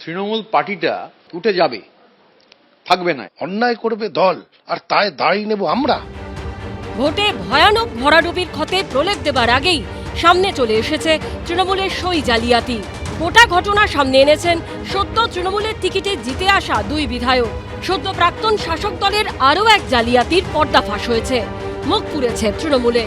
তৃণমূল পার্টিটা উঠে যাবে, থাকবে না। অন্যায় করবে দল আর তাই দাঁড়িয়ে নেব আমরা। ভোটে ভয়ানক ভরাডুবির ক্ষতে প্রলেপ দেবার আগেই সামনে চলে এসেছে তৃণমূলের সই জালিয়াতি। গোটা ঘটনা সামনে এনেছেন সদ্য তৃণমূলের টিকিটে জিতে আসা দুই বিধায়ক। সদ্য প্রাক্তন শাসক দলের আরও এক জালিয়াতির পর্দাফাঁস হয়েছে, মুখ পুড়েছে তৃণমূলে।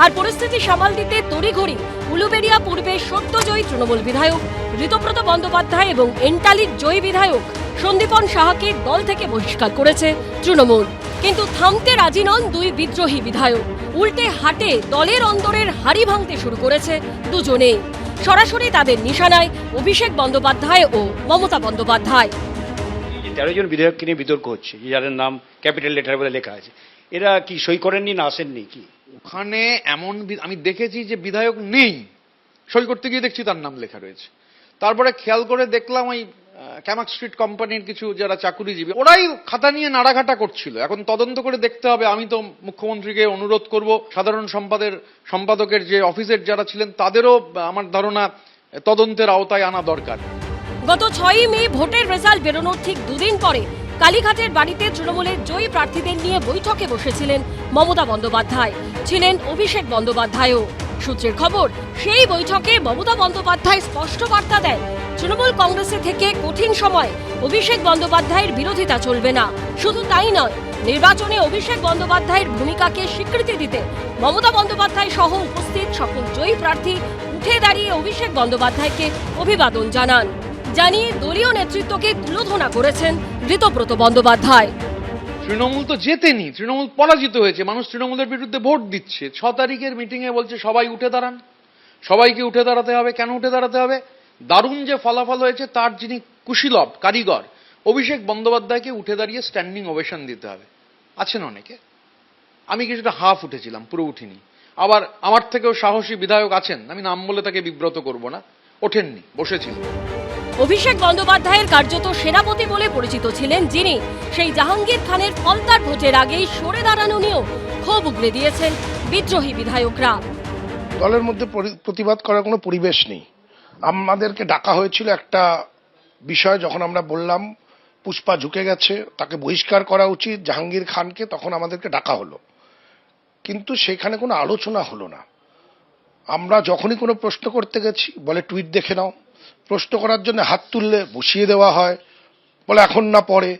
আর পরিস্থিতি সামাল দিতে তড়িঘড়ি উলুবেড়িয়া পূর্বে সদ্যজয়ী তৃণমূল বিধায়ক ঋতব্রত বন্দ্যোপাধ্যায় এবং এন্টালির জয়ী বিধায়ক সন্দীপন সাহাকে দল থেকে বহিষ্কার করেছে তৃণমূল। কিন্তু থামতে রাজি নন দুই বিদ্রোহী বিধায়ক, উল্টে হাটে দলের অন্দরের হাড়ি ভাঙতে শুরু করেছে দুজনেই। সরাসরি তাদের নিশানায় অভিষেক বন্দ্যোপাধ্যায় ও মমতা বন্দ্যোপাধ্যায়। 13 জন বিধায়ককে নিয়ে বিতর্ক হচ্ছে, যাদের নাম ক্যাপিটাল লেটার বলে লেখা আছে। এরা কি সই করেননি না আসেননি? কি ওখানে এমন আমি দেখেছি যে বিধায়ক নেই, সই করতে গিয়ে দেখছি তার নাম লেখা রয়েছে। তারপরে খেয়াল করে দেখলাম ওই ক্যামাক স্ট্রিট কোম্পানির কিছু যারা চাকুরিজীবী, ওরাই খাতা নিয়ে নাড়াঘাটা করছিল। এখন তদন্ত করে দেখতে হবে। আমি তো মুখ্যমন্ত্রীকে অনুরোধ করব, সাধারণ সম্পাদকের যে অফিসের যারা ছিলেন তাদেরও আমার ধারণা তদন্তের আওতায় আনা দরকার। গত 6ই মে ভোটের রেজাল্ট বেরোনোর ঠিক দুদিন পরে কালীঘাটের বাড়িতে তৃণমূলের জয়ী প্রার্থীদের নিয়ে বৈঠকে বসেছিলেন মমতা বন্দ্যোপাধ্যায়, ছিলেন অভিষেক বন্দ্যোপাধ্যায়ও। সূত্রের খবর, সেই বৈঠকে মমতা বন্দ্যোপাধ্যায় স্পষ্ট বার্তা দেন, তৃণমূল কংগ্রেসে থেকে কঠিন সময় অভিষেক বন্দ্যোপাধ্যায়ের বিরোধিতা চলবে না। শুধু তাই নয়, নির্বাচনে অভিষেক বন্দ্যোপাধ্যায়ের ভূমিকাকে স্বীকৃতি দিতে মমতা বন্দ্যোপাধ্যায় সহ উপস্থিত সকল জয়ী প্রার্থী উঠে দাঁড়িয়ে অভিষেক বন্দ্যোপাধ্যায়কে অভিবাদন জানান। জানিয়ে দলীয় নেতৃত্বকে তুলোধনা করেছেন ঋতব্রত বন্দ্যোপাধ্যায়। তৃণমূল তো জেতেনি, তৃণমূল পরাজিত হয়েছে, মানুষ তৃণমূলের বিরুদ্ধে ভোট দিচ্ছে। 6 তারিখের মিটিংয়ে বলছে সবাই উঠে দাঁড়ান, সবাইকে উঠে দাঁড়াতে হবে। কেন উঠে দাঁড়াতে হবে? দারুণ যে ফলাফল হয়েছে তার যিনি কুশীলব কারিগর অভিষেক বন্দ্যোপাধ্যায়কে উঠে দাঁড়িয়ে স্ট্যান্ডিং ওভেশন দিতে হবে। আছেন অনেকে, আমি কিছুটা হাফ উঠেছিলাম, পুরো উঠিনি। আবার আমার থেকেও সাহসী বিধায়ক আছেন, আমি নাম বলে তাকে বিব্রত করব না, ওঠেননি, বসেছিলেন। অভিষেক বন্দ্যোপাধ্যায়ের কার্যত সেনাপতি বলে পরিচিত ছিলেন যিনি, সেই জাহাঙ্গীর খানের ফলতার ভোটের আগেই সরে দাঁড়ানো নিয়েও ক্ষোভ উগরে দিয়েছেন বিদ্রোহী বিধায়করা। দলের মধ্যে প্রতিবাদ করার কোনো পরিবেশ নেই। আমাদেরকে ডাকা হয়েছিল একটা বিষয়, যখন আমরা বললাম পুষ্পা ঝুঁকে গেছে, তাকে বহিষ্কার করা উচিত জাহাঙ্গীর খানকে, তখন আমাদেরকে ডাকা হলো, কিন্তু সেখানে কোনো আলোচনা হলো না। আমরা যখনই কোনো প্রশ্ন করতে গেছি বলে টুইট দেখে নাও, প্রশ্ন করার জন্য হাত তুললে বসিয়ে দেওয়া হয়, বলে এখন না পরে।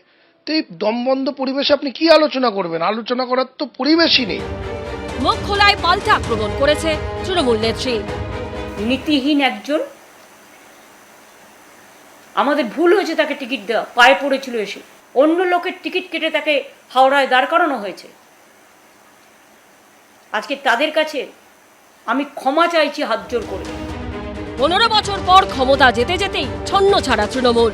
তো এই দমবন্ধ পরিবেশে আপনি কি আলোচনা করবেন? আলোচনা করার তো পরিবেশই নেই। মুখ খোলায় পাল্টা আক্রমণ করেছে তৃণমূল নেত্রী। নীতিহীন একজন, আমাদের ভুল হয়েছে তাকে টিকিট দেওয়া, পায়ে পড়েছিল এসে, অন্য লোকের টিকিট কেটে তাকে হাওড়ায় দাঁড় করানো হয়েছে। আজকে তাদের কাছে আমি ক্ষমা চাইছি হাত জোর করে। 15 বছর পর ক্ষমতা যেতে যেতেই ছন্ন ছাড়া তৃণমূল।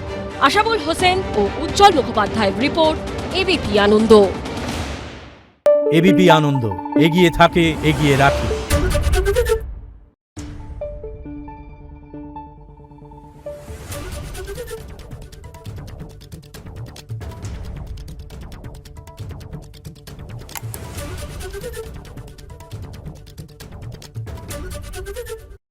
আশাবুল হোসেন ও উজ্জ্বল মুখোপাধ্যায়ের রিপোর্ট, এবিপি আনন্দ। এবিপি আনন্দ, এগিয়ে থাকে, এগিয়ে রাখে।